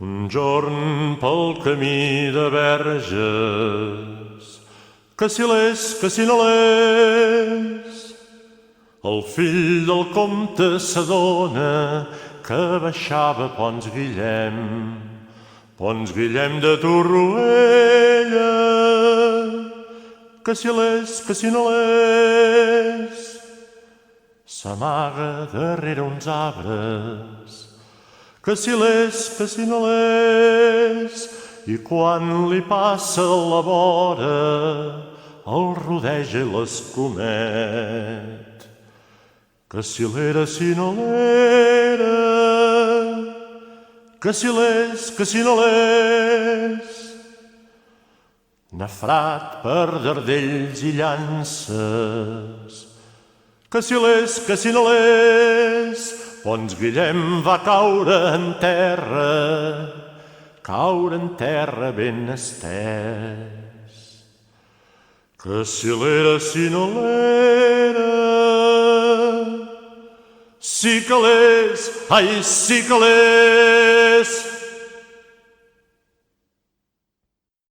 Un jorn pel camí de Verges, que si l'és, que si no l'és, el fill del comte s'adona que baixava Pons Guillem de Torroella, que si l'és, que si no l'és, s'amaga darrere uns arbres, que si l'és, que si no l'és, i quan li passa la vora, el rodeja i l'escomet. Que si l'era, si no l'era, que si l'és, que si no l'és, nafrat per dardells i llances, que si l'és, que si no l'és, Pons Guillem va caure en terra ben estès. Que si l'era, si no l'era, sí que l'és, ai, sí que l'és,